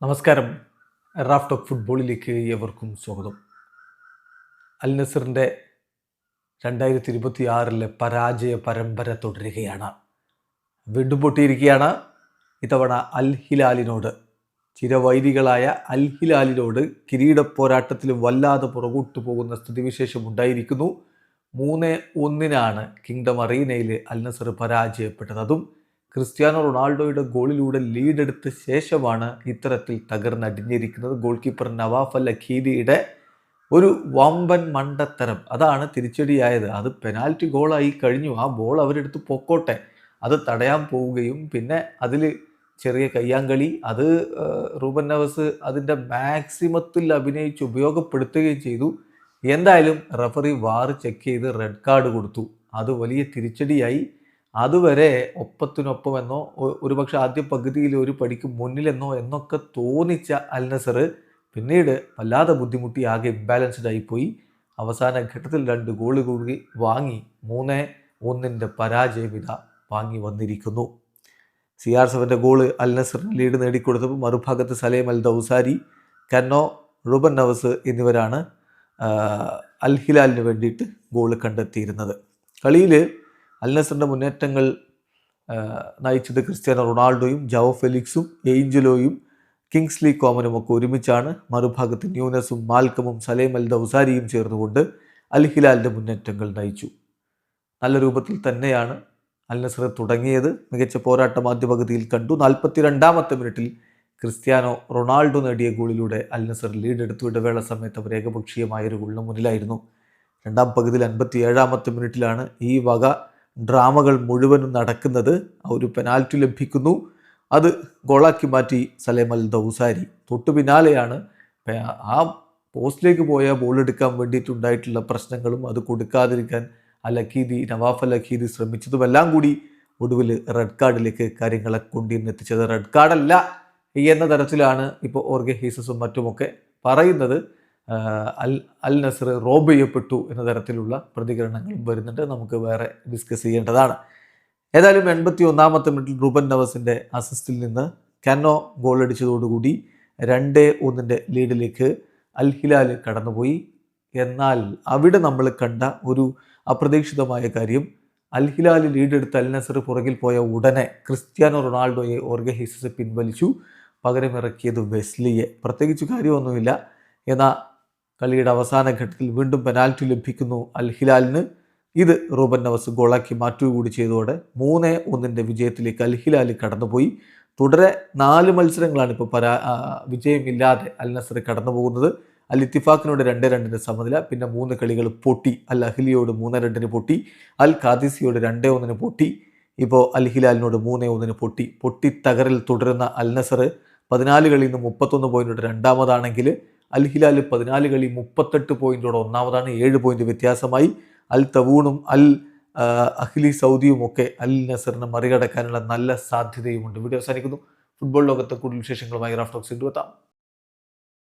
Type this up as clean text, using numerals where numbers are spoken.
നമസ്കാരം. Raf talk ഫുട്ബോളിലേക്ക് ഏവർക്കും സ്വാഗതം. അൽ നസറിൻ്റെ 2026 പരാജയ പരമ്പര തുടരുകയാണ്. വീണ്ടും പൊട്ടിയിരിക്കുകയാണ്. ഇത്തവണ അൽ ഹിലാലിനോട്, ചിരവൈരികളായ അൽ ഹിലാലിനോട് കിരീട പോരാട്ടത്തിൽ വല്ലാതെ പുറകോട്ട് പോകുന്ന സ്ഥിതിവിശേഷം ഉണ്ടായിരിക്കുന്നു. 3-1 കിങ്ഡം അറീനയിൽ അൽ നസർ പരാജയപ്പെട്ടത്. അതും ക്രിസ്ത്യാനോ റൊണാൾഡോയുടെ ഗോളിലൂടെ ലീഡെടുത്ത ശേഷമാണ് ഇത്തരത്തിൽ തകർന്നടിഞ്ഞിരിക്കുന്നത്. ഗോൾ കീപ്പർ നവാഫ് അൽ അഖീദിയുടെ ഒരു വമ്പൻ മണ്ടത്തരം, അതാണ് തിരിച്ചടിയായത്. അത് പെനാൽറ്റി ഗോളായി കഴിഞ്ഞു. ആ ബോൾ അവരെടുത്ത് പൊക്കോട്ടെ, അത് തടയാൻ പോവുകയും പിന്നെ അതിൽ ചെറിയ കയ്യാങ്കളി, അത് റൂബൻ നെവസ് അതിൻ്റെ മാക്സിമത്തിൽ അഭിനയിച്ച് ഉപയോഗപ്പെടുത്തുകയും ചെയ്തു. എന്തായാലും റഫറി വാർ ചെക്ക് ചെയ്ത് റെഡ് കാർഡ് കൊടുത്തു. അത് വലിയ തിരിച്ചടിയായി. അതുവരെ ഒപ്പത്തിനൊപ്പമെന്നോ ഒരുപക്ഷെ ആദ്യ പകുതിയിൽ ഒരു പടിക്ക് മുന്നിലെന്നോ എന്നൊക്കെ തോന്നിച്ച അൽ നസർ പിന്നീട് വല്ലാതെ ബുദ്ധിമുട്ടി, ആകെ ഇംബാലൻസ്ഡ് ആയിപ്പോയി. അവസാന ഘട്ടത്തിൽ 2 ഗോൾ കൂടി വാങ്ങി 3-1 പരാജയവിധ വാങ്ങി വന്നിരിക്കുന്നു. CR7 ഗോള് അൽ നസറിന് ലീഡ് നേടിക്കൊടുത്തപ്പോൾ മറുഭാഗത്ത് സലേം അൽ ദൗസാരി, കന്നോ, റൂബൻ നെവസ് എന്നിവരാണ് അൽ ഹിലാലിന് വേണ്ടിയിട്ട് ഗോള് കണ്ടെത്തിയിരുന്നത്. കളിയിൽ അൽ നസറിൻ്റെ മുന്നേറ്റങ്ങൾ നയിച്ചത് ക്രിസ്ത്യാനോ റൊണാൾഡോയും ജാവോ ഫെലിക്സും ഏഞ്ചലോയും കിങ്സ്ലി കോമനും ഒക്കെ ഒരുമിച്ചാണ്. മറുഭാഗത്ത് ന്യൂനസും മാൽക്കമും സലേം അൽ ദൗസാരിയും ചേർന്നുകൊണ്ട് അൽ ഹിലാലിൻ്റെ മുന്നേറ്റങ്ങൾ നയിച്ചു. നല്ല രൂപത്തിൽ തന്നെയാണ് അൽ നസർ തുടങ്ങിയത്. മികച്ച പോരാട്ടം ആദ്യ പകുതിയിൽ കണ്ടു. 42-ാമത്തെ മിനിറ്റിൽ ക്രിസ്ത്യാനോ റൊണാൾഡോ നേടിയ ഗോളിലൂടെ അൽ നസർ ലീഡെടുത്തു. ഇടവേള സമയത്ത് അവർ ഏകപക്ഷീയമായൊരു ഗോളിന് മുന്നിലായിരുന്നു. രണ്ടാം പകുതിയിൽ 57-ാമത്തെ മിനിറ്റിലാണ് ഈ വക ഡ്രാമകൾ മുഴുവനും നടക്കുന്നത്. ഒരു പെനാൽറ്റി ലഭിക്കുന്നു, അത് ഗോളാക്കി മാറ്റി സലേം അൽ ദൗസാരി. തൊട്ടു പിന്നാലെയാണ് ആ പോസ്റ്റിലേക്ക് പോയ ബോൾ എടുക്കാൻ വേണ്ടിയിട്ടുണ്ടായിട്ടുള്ള പ്രശ്നങ്ങളും അത് കൊടുക്കാതിരിക്കാൻ നവാഫ് അൽ അഖീദി ശ്രമിച്ചതുമെല്ലാം കൂടി ഒടുവിൽ റെഡ് കാർഡിലേക്ക് കാര്യങ്ങളെ കൊണ്ടുവന്നെത്തിച്ചത്. റെഡ് കാർഡല്ല എന്ന തരത്തിലാണ് ഇപ്പോൾ ഓർഗെ ഹീസസും മറ്റുമൊക്കെ പറയുന്നത്. അൽ നസർ റോബ് ചെയ്യപ്പെട്ടു എന്ന തരത്തിലുള്ള പ്രതികരണങ്ങളും വരുന്നുണ്ട്. നമുക്ക് വേറെ ഡിസ്കസ് ചെയ്യേണ്ടതാണ്. ഏതായാലും 81-ാമത്തെ മിനിറ്റിൽ റൂബൻ നെവസിൻ്റെ അസിസ്റ്റിൽ നിന്ന് കന്നോ ഗോൾ അടിച്ചതോടുകൂടി 2-1 ലീഡിലേക്ക് അൽ ഹിലാൽ കടന്നുപോയി. എന്നാൽ അവിടെ നമ്മൾ കണ്ട ഒരു അപ്രതീക്ഷിതമായ കാര്യം, അൽ ഹിലാൽ ലീഡെടുത്ത അൽ നസർ പുറകിൽ പോയ ഉടനെ ക്രിസ്ത്യാനോ റൊണാൾഡോയെ ഓർഗെ ഹീസസ് പിൻവലിച്ചു. പകരം ഇറക്കിയത് വെസ്ലിയെ. പ്രത്യേകിച്ച് കാര്യമൊന്നുമില്ല. എന്നാൽ കളിയുടെ അവസാന ഘട്ടത്തിൽ വീണ്ടും പെനാൽറ്റി ലഭിക്കുന്നു അൽ ഹിലാലിന്. ഇത് റൂബൻ നെവസ് ഗോളാക്കി മാറ്റുക കൂടി ചെയ്തതോടെ 3-1 വിജയത്തിലേക്ക് അൽ ഹിലാൽ കടന്നുപോയി. തുടരെ 4 മത്സരങ്ങളാണ് ഇപ്പോൾ വിജയമില്ലാതെ അൽ നസർ കടന്നു പോകുന്നത്. അൽ ഇത്തിഫാഖിനോട് 2-2 സമനില, പിന്നെ 3 കളികൾ പൊട്ടി. അൽ അഹ്ലിയോട് 3-2 പൊട്ടി, അൽ ഖാദിസിയോട് 2-1 പൊട്ടി, ഇപ്പോൾ അൽ ഹിലാലിനോട് 3-1 പൊട്ടി തകരൽ തുടരുന്ന അൽ നസർ 14 കളിയിൽ നിന്ന് 31 പോയിന്റോടെ രണ്ടാമതാണെങ്കിൽ അൽ ഹിലാൽ 14 കളി 38 പോയിന്റോടെ ഒന്നാമതാണ്. 7 പോയിന്റ് വ്യത്യാസമായി. അൽ തവൂണും അൽ അഹ്ലി സൗദിയും ഒക്കെ അൽ നസറിനെ മറികടക്കാനുള്ള നല്ല സാധ്യതയുമുണ്ട്. വീഡിയോ അവസാനിക്കുന്നു. ഫുട്ബോൾ ലോകത്തെ കൂടുതൽ വിശേഷങ്ങളുമായി റാഫ് ടോക്സ് എത്താം.